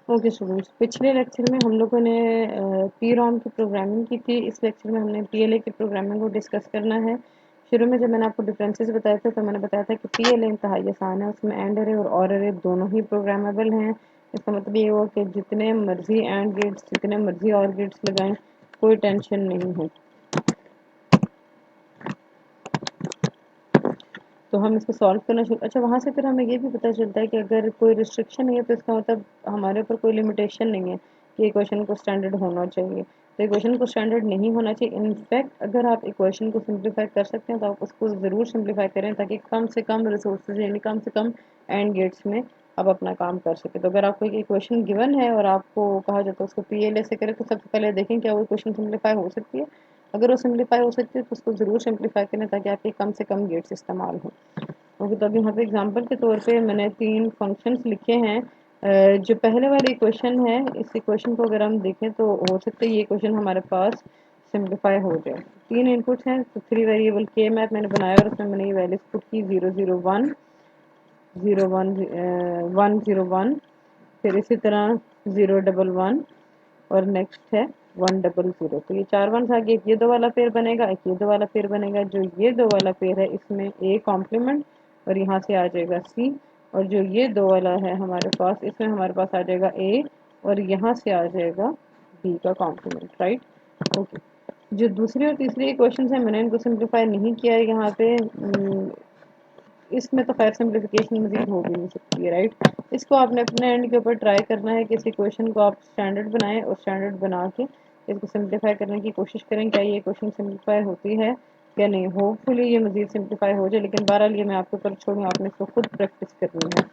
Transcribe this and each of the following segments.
Okay students, पिछले lecture में हम लोगों ने पी रॉम की प्रोग्रामिंग की थी। इस लेक्चर में हमने पीएलए की प्रोग्रामिंग को डिस्कस करना है। शुरू में जब मैंने आपको डिफरेंसेस बताए थे तो मैंने बताया था कि पीएलए इंतहाई आसान है, उसमें एंड अरे और ऑर अरे दोनों ही प्रोग्रामेबल हैं। इसका मतलब ये हुआ कि जितने मर्जी एंड गेट्स जितने मर्जी ऑर गेट्स लगाएं, कोई टेंशन नहीं है। तो हम इसको सॉल्व करना शुरू। अच्छा, वहाँ से फिर हमें ये भी पता चलता है कि अगर कोई रिस्ट्रिक्शन नहीं है तो इसका मतलब हमारे ऊपर कोई लिमिटेशन नहीं है कि इक्वेशन को स्टैंडर्ड होना चाहिए। तो इक्वेशन को स्टैंडर्ड नहीं होना चाहिए। इनफैक्ट अगर आप इक्वेशन को सिंप्लीफाई कर सकते हैं तो आप उसको ज़रूर सिंप्लीफाई करें, ताकि कम से कम रिसोर्सेज यानी कम से कम एंड गेट्स में आप अपना काम कर सकें। तो अगर आपको एक इक्वेशन गिवन है और आपको कहा जाता है उसको पीएलए से करें, तो सबसे पहले देखें क्या वो इक्वेशन सिंप्लीफाई हो सकती है। अगर वो सिंप्लीफाई हो सकती है तो उसको ज़रूर सिंप्लीफाई करें, ताकि आपके कम से कम गेट्स इस्तेमाल हों। ओके, तो अभी यहाँ पे एग्जांपल के तौर पे मैंने 3 फंक्शंस लिखे हैं। जो पहले वाली इक्वेशन है, इस इक्वेशन को अगर हम देखें तो हो सकता है ये इक्वेशन हमारे पास सिंप्लीफाई हो जाए। 3 इनपुट्स हैं, तो 3 वेरिएबल के मैप मैंने बनाया और उसमें मैंने ये वैल्यूज पुट की 001 01 101, फिर इसी तरह 011 और नेक्स्ट है 100। तो ये 4 वंस आ गए। एक ये दो वाला पेयर बनेगा, एक ये दो वाला पेयर बनेगा। जो ये दो वाला पेयर है इसमें ए कॉम्प्लीमेंट और यहाँ से आ जाएगा सी, और जो ये दो वाला है हमारे पास, इसमें हमारे पास आ जाएगा ए और यहाँ से आ जाएगा बी का कॉम्प्लीमेंट, राइट। ओके, जो दूसरी और तीसरी क्वेश्चन है मैंने इनको सिंप्लीफाई नहीं किया है यहाँ पे। इसमें तो खैर सिंप्लीफिकेशन मजीद हो भी नहीं सकती है, राइट। इसको आपने अपने एंड के ऊपर ट्राई करना है कि इस इक्वेशन को आप स्टैंडर्ड बनाएं और स्टैंडर्ड बना के इसको सिंप्लीफाई करने की कोशिश करें। क्या ये क्वेश्चन सिंप्लीफाई होती है क्या नहीं। होपफुली ये मजीद सिंप्लीफाई हो जाए, लेकिन बहरहाल ये मैं आपके ऊपर छोड़ूँ, आपने इसको खुद प्रैक्टिस करनी है।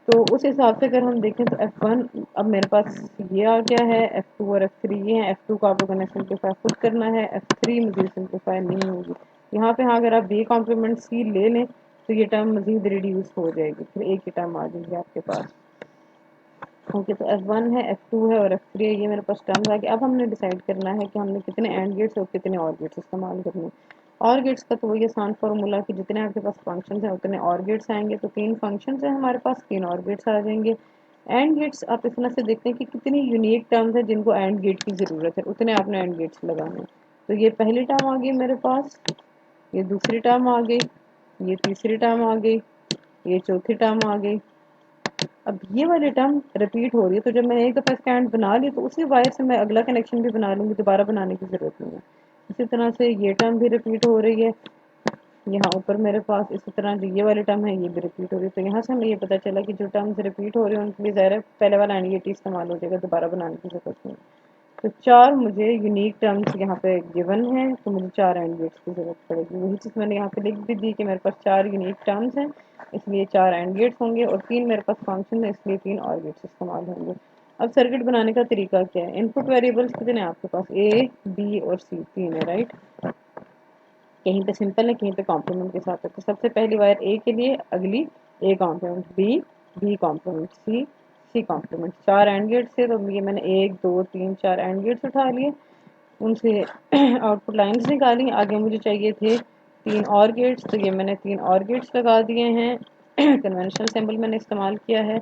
तो उस हिसाब से अगर हम देखें तो F1 अब मेरे पास ये आ गया है, F2 और F3 ये हैं। F2 को आप लोगों ने सिंप्लीफाई खुद करना है, F3 मजीद सिंप्लीफाई नहीं होगी। यहाँ पे हाँ, अगर आप B कॉम्प्लीमेंट C ले लें तो ये टर्म मजीद रिड्यूस हो जाएगी, फिर एक ही टर्म आ जाएगी आपके पास। ओके, तो F1 है, F2 है और F3 है, ये मेरे पास टर्म्स आ गए। अब हमने डिसाइड करना है कि हमने कितने एंड गेट्स और कितने और गेट्स इस्तेमाल करने। और गेट्स का तो वही आसान फार्मूला कि जितने आपके पास फंक्शंस हैं उतने और गेट्स आएंगे। तो 3 फंक्शंस हैं हमारे पास, 3 और गेट्स आ जाएंगे। एंड गेट्स आप इस तरह से देखते हैं कि कितनी यूनिक टर्म्स हैं जिनको एंड गेट की ज़रूरत है, उतने आपने एंड गेट्स लगाने हैं। तो ये पहली टर्म आ गई मेरे पास, ये दूसरी टर्म आ गई, ये तीसरी टर्म आ गई, ये चौथी टर्म आ गई। अब ये वाली टर्म रिपीट हो रही है, तो जब मैंने एक दफ़ा इसका एंड बना लिया तो उसी वायर से मैं अगला कनेक्शन भी बना लूँगी, दोबारा बनाने की ज़रूरत नहीं है। इसी तरह से ये टर्म भी रिपीट हो रही है यहाँ ऊपर मेरे पास। इसी तरह जो ये वाली टर्म है ये भी रिपीट हो रही है। तो यहाँ से हमें ये पता चला कि जो टर्म्स रिपीट हो रही है उनके लिए ज़ाहिर है पहले वाला एंड गेट इस्तेमाल हो जाएगा, दोबारा बनाने की ज़रूरत नहीं है। तो 4 मुझे यूनिक टर्म्स यहाँ पे गिवन हैं, तो मुझे 4 एंड गेट्स की ज़रूरत पड़ेगी। वही चीज़ मैंने यहाँ पे लिख भी दी कि मेरे पास 4 यूनिक टर्म्स हैं, इसलिए 4 एंड गेट्स होंगे, और 3 मेरे पास फंक्शन है, इसलिए 3 और गेट्स इस्तेमाल होंगे। अब सर्किट बनाने का तरीका क्या है। इनपुट वेरिएबल्स कितने हैं आपके पास, ए बी और सी, 3 है, राइट। कहीं पे सिंपल है, कहीं पे कॉम्प्लीमेंट के साथ है। तो सबसे पहली वायर ए के लिए, अगली A complement, B B complement, C C complement. 4 and gates थे, तो ये मैंने 1 2 3 4 एंड गेट्स उठा लिए, उनसे आउटपुट लाइंस निकाली। आगे मुझे चाहिए थे 3 और गेट्स, तो ये मैंने 3 और गेट्स लगा दिए हैं। कन्वेंशनल सिंबल मैंने इस्तेमाल किया है।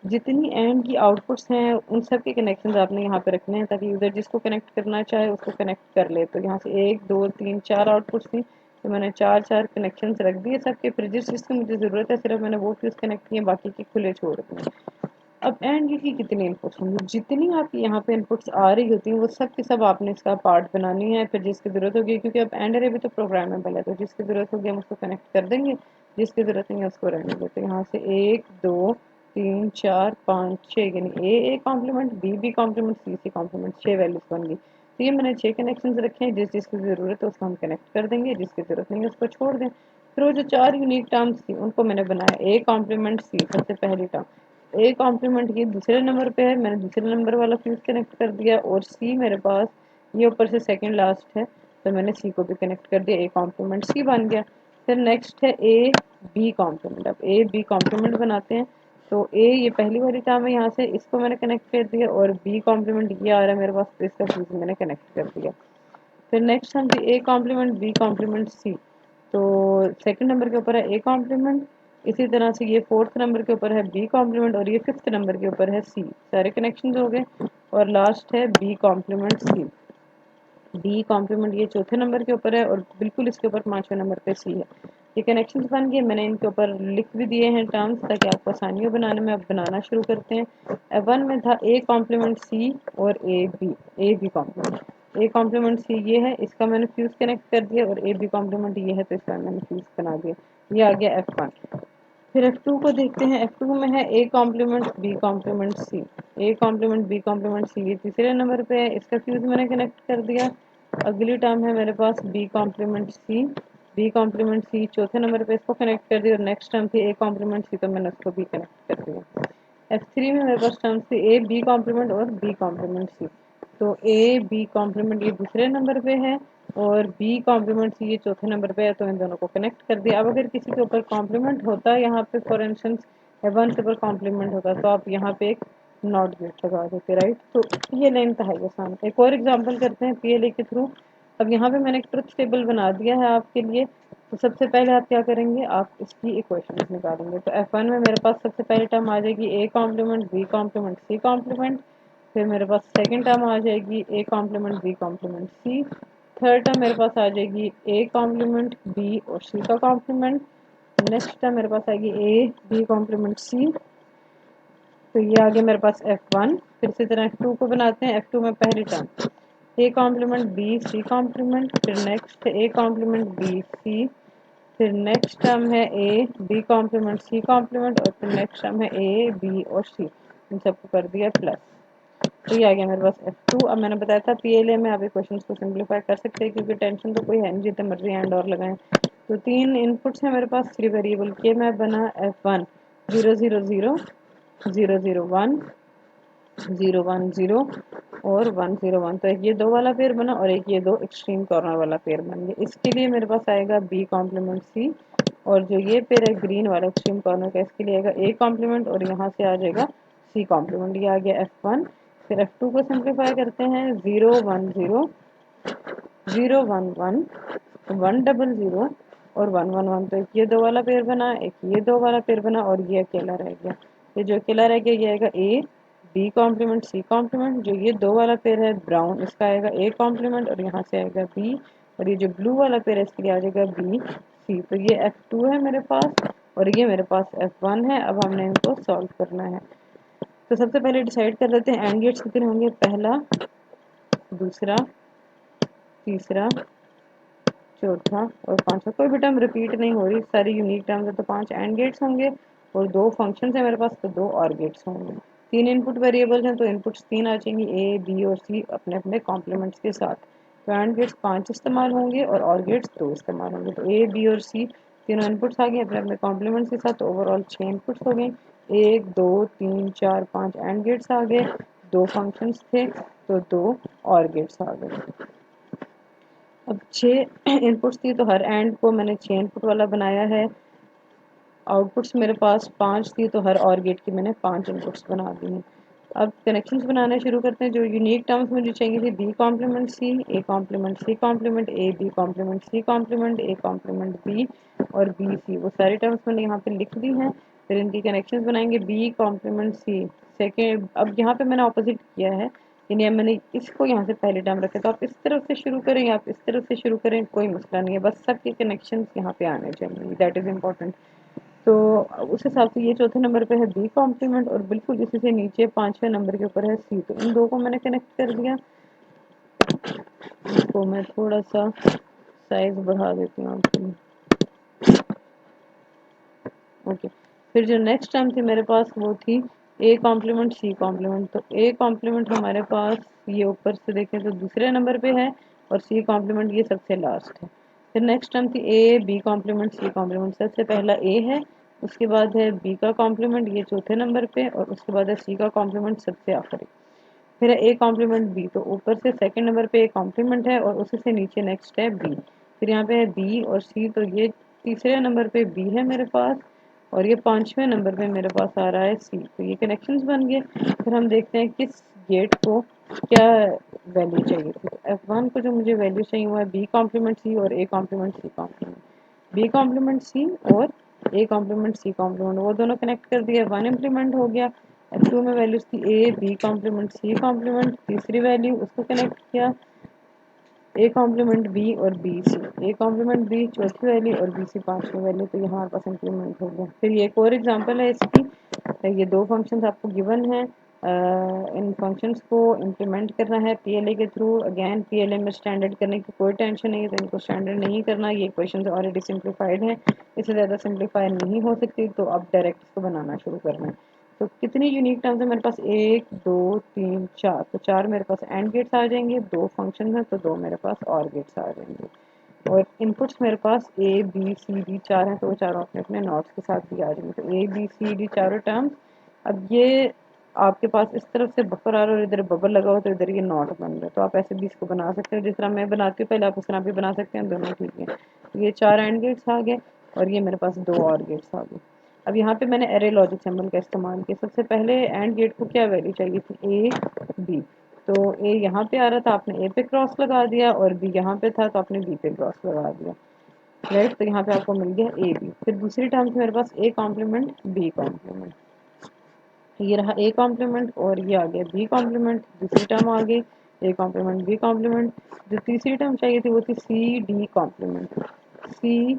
जितनी एंड की आउटपुट्स हैं उन सब के कनेक्शंस आपने यहाँ पे रखने हैं, ताकि यूज़र जिसको कनेक्ट करना चाहे उसको कनेक्ट कर ले। तो यहाँ से 1 2 3 4 आउटपुट्स थी, तो मैंने 4 कनेक्शंस रख दिए सबके। फिर जिस जिसकी मुझे ज़रूरत है सिर्फ मैंने वो फ्यूज़ कनेक्ट किए, बाकी के खुले छोड़ दिए। अब एंड गेट की कितनी इनपुट्स होंगी, जितनी आपकी यहाँ पे इनपुट्स आ रही होती हैं वो सब की सब आपने इसका पार्ट बनानी है। फिर जिसकी ज़रूरत होगी, क्योंकि अब एंड अरे भी तो प्रोग्रामेबल है, तो जिसकी ज़रूरत होगी हम उसको कनेक्ट कर देंगे, जिसकी ज़रूरत नहीं है उसको रहने देते। यहाँ से 1 2 3 4 5 6, यानी A complement, B complement, C complement, 6 values बन गई। तो ये मैंने 6 कनेक्शन रखे हैं, जिस जिसकी ज़रूरत है उसको हम कनेक्ट कर देंगे, जिसकी ज़रूरत नहीं है उसको छोड़ दें। फिर वो जो 4 यूनिक टर्म्स थी उनको मैंने बनाया, ए कॉम्प्लीमेंट सी सबसे पहली टर्म, ए कॉम्प्लीमेंट ये दूसरे नंबर पे है, मैंने दूसरे नंबर वाला फ्यूज कनेक्ट कर दिया, और सी मेरे पास ये ऊपर से सेकंड लास्ट है, तो मैंने सी को भी कनेक्ट कर दिया, ए कॉम्प्लीमेंट सी बन गया। फिर नेक्स्ट है ए बी कॉम्प्लीमेंट। अब ए बी कॉम्प्लीमेंट बनाते हैं, तो ए ये पहली वाली टर्म है, यहाँ से इसको मैंने कनेक्ट कर दिया, और बी कॉम्प्लीमेंट ये आ रहा है मेरे पास, तो इसका फ्यूज मैंने कनेक्ट कर दिया। फिर नेक्स्ट हम A complement B complement C, तो सेकंड नंबर के ऊपर है ए कॉम्प्लीमेंट, इसी तरह से ये 4th नंबर के ऊपर है बी कॉम्प्लीमेंट और ये 5th नंबर के ऊपर है सी। सारे कनेक्शन हो गए। और लास्ट है B complement C. B complement ये चौथे नंबर के ऊपर है और बिल्कुल इसके ऊपर 5वें नंबर पे सी है। ये कनेक्शंस बन गए। मैंने इनके ऊपर लिख भी दिए हैं टर्म्स ताकि आपको आसानी हो बनाने में। अब बनाना शुरू करते हैं। F1 में था ए कॉम्प्लीमेंट सी और A B complement. A complement C ये है, इसका मैंने फ्यूज कनेक्ट कर दिया और ए बी कॉम्प्लीमेंट ये है तो इसका मैंने फ्यूज बना दिया। ये आ गया F1। फिर F2 को देखते हैं। F2 में है A complement B complement C. A complement B complement C ये तीसरे नंबर पे है, इसका फ्यूज मैंने कनेक्ट कर दिया। अगली टर्म है मेरे पास B complement C. B complement C चौथे नंबर पे, इसको कनेक्ट कर दिया और नेक्स्ट टर्म थी ए कॉम्प्लीमेंट सी तो मैंने उसको भी कनेक्ट कर दिया। F3 में मेरे पास टर्म्स थी ए बी कॉम्प्लीमेंट और बी कॉम्प्लीमेंट सी। तो ए बी कॉम्प्लीमेंट ये दूसरे नंबर पे है और बी कॉम्प्लीमेंट सी ये चौथे नंबर पे है तो इन दोनों को कनेक्ट कर दिया। अब अगर किसी के ऊपर कॉम्प्लीमेंट होता है यहाँ पे फॉर इंस्टेंस F1 के ऊपर कॉम्प्लीमेंट होता तो आप यहाँ पे एक नॉट गेट लगा देते, राइट। तो ये लाइन था है आसान। एक और एग्जांपल करते हैं PLA के थ्रू। अब यहाँ पे मैंने एक ट्रुथ टेबल बना दिया है आपके लिए। तो सबसे पहले आप क्या करेंगे, आप इसकी इक्वेशंस निकालेंगे। तो F1 में मेरे पास सबसे पहली टर्म आ जाएगी A complement B complement C complement. फिर मेरे पास सेकंड टर्म आ जाएगी A complement B complement C. Third term मेरे पास आ जाएगी ए कॉम्प्लीमेंट बी और सी का कॉम्प्लीमेंट। नेक्स्ट टर्म मेरे पास आएगी ए बी कॉम्प्लीमेंट सी। तो ये आ गया मेरे पास F1। फिर इसी तरह F2 को बनाते हैं। F2 में पहली term A complement B C complement. फिर next A complement B C. फिर नेक्स्ट टर्म है A B complement C complement और फिर नेक्स्ट टर्म है ए बी और सी। इन सबको कर दिया प्लस। तो ये आ गया मेरे पास F2। अब मैंने बताया था PLA में आप क्वेश्चन को सिंप्लीफाई कर सकते हैं क्योंकि टेंशन तो कोई है नहीं, जितने मर्जी एंड और लगाएं। तो 3 इनपुट्स हैं मेरे पास 3 वेरिएबल के। मैं बना F1 0 0 0 0 0 1 0 1 0 और 1 0 1। तो एक ये दो वाला पेयर बना और एक ये दो एक्सट्रीम कॉर्नर वाला पेयर बन गया। इसके लिए मेरे पास आएगा बी कॉम्प्लीमेंट सी और जो ये पेयर है ग्रीन वाला एक्सट्रीम कॉर्नर का, इसके लिए आएगा ए कॉम्प्लीमेंट और यहाँ से आ जाएगा सी कॉम्प्लीमेंट। ये आ गया F1। फिर F2 को सिंप्लीफाई करते हैं। 0 1 0 0 1 1 1 डबल 0 और 1 1 1। तो एक ये दो वाला पेयर बना, एक ये दो वाला पेयर बना और ये अकेला रह गया। ये जो अकेला रह गया ये आएगा A B complement C complement. जो ये दो वाला पेयर है ब्राउन, इसका आएगा ए कॉम्प्लीमेंट और यहाँ से आएगा बी। और ये जो ब्लू वाला पेयर है इसके लिए आ जाएगा बी सी। तो ये F2 है मेरे पास और ये मेरे पास F1 है। अब हमने इनको सॉल्व करना है। तो सबसे पहले डिसाइड कर लेते हैं एंड गेट्स कितने होंगे। पहला, दूसरा, तीसरा, चौथा और पांचवा। कोई भी टर्म रिपीट नहीं हो रही, सारी यूनिक टर्म्स है। तो 5 एंड गेट्स होंगे और 2 फंक्शंस है मेरे पास तो 2 और गेट्स होंगे। 3 इनपुट वेरिएबल्स हैं तो इनपुट्स 3 आ जाएंगी ए बी और सी अपने अपने कॉम्प्लीमेंट्स के साथ। तो एंड गेट्स 5 इस्तेमाल होंगे और गेट्स 2 इस्तेमाल होंगे। तो ए बी और सी तीनों इनपुट्स आ गए अपने अपने कॉम्प्लीमेंट्स के साथ। तो ओवरऑल 6 इनपुट्स हो गए। 1 2 3 4 5 एंड गेट्स आ गए। 2 फंक्शंस थे तो 2 और गेट्स आ गए। अब 6 इनपुट्स थी तो हर एंड को मैंने 6 इनपुट वाला बनाया है। आउटपुट्स मेरे पास 5 थी तो हर और गेट की मैंने 5 इनपुट्स बना दी हैं। अब कनेक्शंस बनाना शुरू करते हैं। जो यूनिक टर्म्स मुझे चाहिए थी B complement C A complement C complement A B complement C complement A complement B और बी सी, वो सारी टर्म्स मैंने यहाँ पे लिख दी हैं। फिर इनकी कनेक्शंस बनाएंगे बी कॉम्प्लीमेंट सी सेकेंड। अब यहाँ पे मैंने ऑपोजिट किया है, यानी मैंने इसको यहाँ से पहले टर्म रखे। तो आप इस तरफ से शुरू करें या आप इस तरफ से शुरू करें, कोई मसला नहीं है, बस सबके कनेक्शंस यहाँ पे आने चाहिए, दैट इज इम्पोर्टेंट। तो उस हिसाब से ये चौथे नंबर पे है बी कॉम्प्लीमेंट और बिल्कुल इसी से नीचे 5वें नंबर के ऊपर है सी। तो इन दो को मैंने कनेक्ट कर दिया। इसको मैं थोड़ा सा साइज बढ़ा देती हूँ आपके लिए। ओके। फिर जो नेक्स्ट टर्म थी मेरे पास वो थी ए कॉम्प्लीमेंट सी कॉम्प्लीमेंट। तो ए कॉम्प्लीमेंट हमारे पास ये ऊपर से देखें तो दूसरे नंबर पे है और सी कॉम्प्लीमेंट ये सबसे लास्ट है। फिर नेक्स्ट टर्म थी A B complement C complement. सबसे पहला ए है, उसके बाद है बी का कॉम्प्लीमेंट ये चौथे नंबर पे और उसके बाद है सी का कॉम्प्लीमेंट सबसे आखिरी। फिर है ए कॉम्प्लीमेंट बी, तो ऊपर से सेकंड नंबर पे ए कॉम्प्लीमेंट है और उसी से नीचे नेक्स्ट है बी। फिर यहाँ पे है बी और सी, तो ये तीसरे नंबर पे बी है मेरे पास और ये 5वें नंबर पे मेरे पास आ रहा है सी। तो ये कनेक्शंस बन गए। फिर हम देखते हैं किस गेट को क्या वैल्यू चाहिए थी। F1 को जो मुझे वैल्यू चाहिए हुआ है बी कॉम्प्लीमेंट सी और A complement C complement. B complement C और ए कॉम्प्लीमेंट सी कॉम्प्लीमेंट, वो दोनों कनेक्ट कर दिया, 1 इम्प्लीमेंट हो गया। F2 में वैल्यूज थी A B complement C complement, तीसरी वैल्यू उसको कनेक्ट किया ए कॉम्प्लीमेंट बी और B C, A complement B चौथी वैल्यू और बी सी पांचवी वैल्यू, तो यहाँ हमारे पास इंप्लीमेंट हो गया। फिर ये एक और एग्जांपल है इसकी, ये दो फंक्शंस आपको गिवन है, इन फंक्शंस को इम्प्लीमेंट करना है पीएलए के थ्रू। अगेन पीएलए में स्टैंडर्ड करने की कोई टेंशन नहीं है, तो इनको स्टैंडर्ड नहीं करना, ये क्वेश्चन ऑलरेडी सिंप्लीफाइड है, इससे ज़्यादा सिंप्लीफाई नहीं हो सकती, तो अब डायरेक्ट इसको बनाना शुरू करना है। तो कितनी यूनिक टर्म्स है मेरे पास, 1 2 3 4, तो 4 मेरे पास एंड गेट्स आ जाएंगे, 2 फंक्शन है तो 2 मेरे पास और गेट्स आ जाएंगे, और इनपुट्स मेरे पास ए बी सी डी 4 हैं, तो वो चारों अपने अपने नॉट्स के साथ भी आ जाएंगे, तो ए बी सी डी चारों टर्म्स। अब ये आपके पास इस तरफ से बफर आ रहा है और इधर बबल लगा हो, तो इधर ये नॉट बन रहा है, तो आप ऐसे भी इसको बना सकते हो, जिस तरह मैं बनाती हूँ पहले आप उस तरह भी बना सकते हैं, दोनों ठीक है। तो ये 4 एंड गेट्स आ गए और ये मेरे पास 2 और गेट्स आ गए। अब यहाँ पे मैंने एरे लॉजिक सिंबल का इस्तेमाल किया, सबसे पहले एंड गेट को क्या वैल्यू चाहिए थी, ए बी, तो ए यहाँ पे आ रहा था, आपने ए पे क्रॉस लगा दिया, और बी यहाँ पे था तो आपने बी पे क्रॉस लगा दिया, राइट। तो यहाँ पे आपको मिल गया ए बी। फिर दूसरी टर्म से मेरे पास ए कॉम्प्लीमेंट बी कॉम्प्लीमेंट, ये रहा ए कॉम्प्लीमेंट और ये आ गया बी कॉम्प्लीमेंट, दूसरी टर्म आ गई ए कॉम्प्लीमेंट बी कॉम्प्लीमेंट। जो तीसरी टर्म चाहिए थी वो थी सी डी कॉम्प्लीमेंट, सी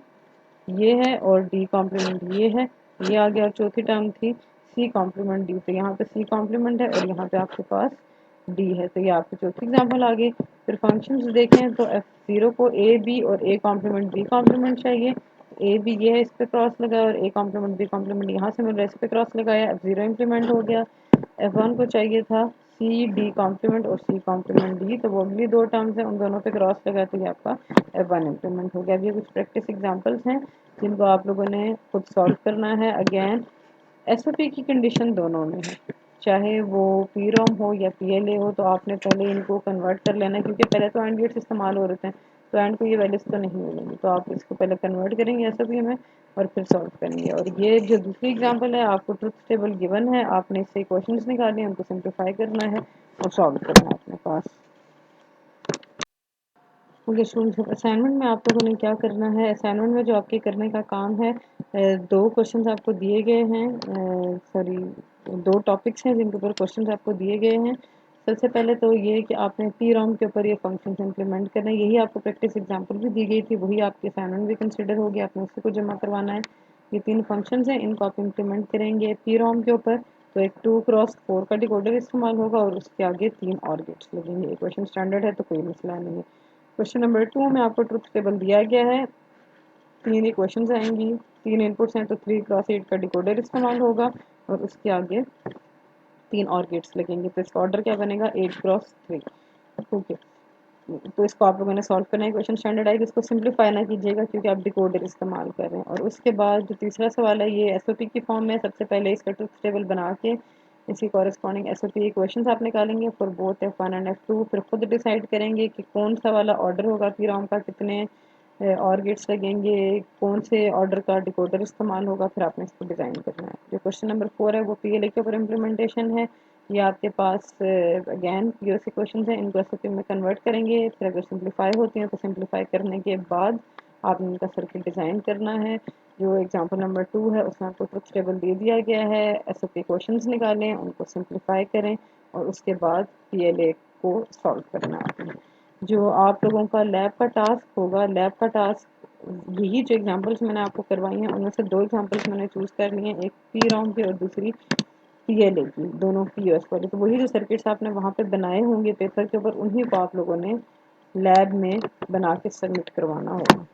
ये है और डी कॉम्प्लीमेंट ये है, ये आ गया। और चौथी टर्म थी सी कॉम्प्लीमेंट डी, तो यहाँ पे सी कॉम्प्लीमेंट है और यहाँ पे आपके पास डी है, तो ये आपकी चौथी एग्जाम्पल आ गई। फिर फंक्शंस देखें तो F0 को ए बी और ए कॉम्प्लीमेंट बी कॉम्प्लीमेंट चाहिए, ए बी ये है, इस पे क्रॉस लगाया, और ए कॉम्प्लीमेंट बी कॉम्प्लीमेंट यहाँ से मिल रहा है, इस पे क्रॉस लगाया, F0 इम्प्लीमेंट हो गया। F1 को चाहिए था सी डी कॉम्प्लीमेंट और सी कॉम्प्लीमेंट डी, तो वो अगली दो टर्म्स हैं, उन दोनों पे क्रॉस लगा, तो ये आपका F1 इम्प्लीमेंट हो गया। अब ये कुछ प्रैक्टिस एग्जांपल्स हैं जिनको आप लोगों ने खुद सॉल्व करना है। अगेन एसओपी की कंडीशन दोनों में है, चाहे वो पी रोम हो या पीएलए हो, तो आपने पहले इनको कन्वर्ट कर लेना है, क्योंकि पहले तो एंड गेट्स इस्तेमाल हो रहे थे, तो एंड को ये वैल्यूज तो नहीं मिलेंगी, तो आप इसको पहले कन्वर्ट करेंगे एसओपी में और फिर सॉल्व करेंगे। और ये जो दूसरी एग्जांपल है, आपको ट्रुथ टेबल गिवन है, आपने इससे क्वेश्चंस निकाले हैं, उनको सिंप्लीफाई करना है और सॉल्व करना है अपने पास। ओके स्टूडेंट्स, असाइनमेंट में आप लोगों ने क्या करना है, असाइनमेंट में जो आपके करने का काम है, दो क्वेश्चंस आपको दिए गए हैं, सॉरी दो टॉपिक्स हैं जिनके ऊपर क्वेश्चंस आपको दिए गए हैं। सबसे पहले तो ये कि आपने पी रोम के ऊपर ये फंक्शंस इंप्लीमेंट करना है, यही आपको प्रैक्टिस एग्जांपल भी दी गई थी, वही आपके असाइनमेंट भी कंसिडर होगी, आपने उसी को जमा करवाना है। ये 3 फंक्शंस हैं, इनको आप इंप्लीमेंट करेंगे पी रोम के ऊपर, तो एक 2x4 का डिकोडर इस्तेमाल होगा और उसके आगे 3 और गेट्स लगेंगे। ये क्वेश्चन स्टैंडर्ड है तो कोई मसला नहीं है। क्वेश्चन नंबर 2 में आपको ट्रुथ टेबल दिया गया है, 3 ही क्वेश्चंस आएंगी, 3 इनपुट्स हैं, तो 3x8 का डिकोडर इस्तेमाल होगा और उसके आगे 3 और गेट्स लगेंगे, तो इसका ऑर्डर क्या बनेगा 8x3। ओके, तो इसको आप लोगों ने सॉल्व करना है, क्वेश्चन स्टैंडर्ड आएगा, इसको सिंप्लीफाई ना कीजिएगा क्योंकि आप डिकोडर इस्तेमाल कर रहे हैं। और उसके बाद जो तीसरा सवाल है ये एसओपी की फॉर्म में, सबसे पहले इसका ट्रुथ टेबल बना के इसकी कॉरेस्पॉन्डिंग एसओपी क्वेश्चंस आप निकालेंगे for both F1 and F2, फिर खुद डिसाइड करेंगे कि कौन सा वाला ऑर्डर होगा पी रोम का, कितने और गेट्स लगेंगे, कौन से ऑर्डर का डिकोडर इस्तेमाल होगा, फिर आपने इसको डिज़ाइन करना है। जो क्वेश्चन नंबर 4 है वो पीएलए के ऊपर इम्प्लीमेंटेशन है, ये आपके पास अगेन पीओसी क्वेश्चन हैं, इनको एसओपी में कन्वर्ट करेंगे, फिर अगर सिंप्लीफाई होती हैं तो सिंप्लीफाई करने के बाद आपने इनका सर्किट डिज़ाइन करना है। जो एग्जांपल नंबर 2 है उसमें आपको ट्रुथ टेबल दे दिया गया है, एसओपी क्वेश्चंस निकालें, उनको सिंप्लीफाई करें और उसके बाद पीएलए को सॉल्व करना है। जो आप लोगों का लैब का टास्क होगा, लैब का टास्क यही जो एग्जांपल्स मैंने आपको करवाई हैं उनमें से 2 एग्जांपल्स मैंने चूज़ कर लिए हैं, एक पी रोम की और दूसरी पीएलए की, दोनों पीओएस वाली। तो वही जो सर्किट्स आपने वहाँ पे बनाए होंगे पेपर के ऊपर, उन्हीं को आप लोगों ने लैब में बना के सबमिट करवाना होगा।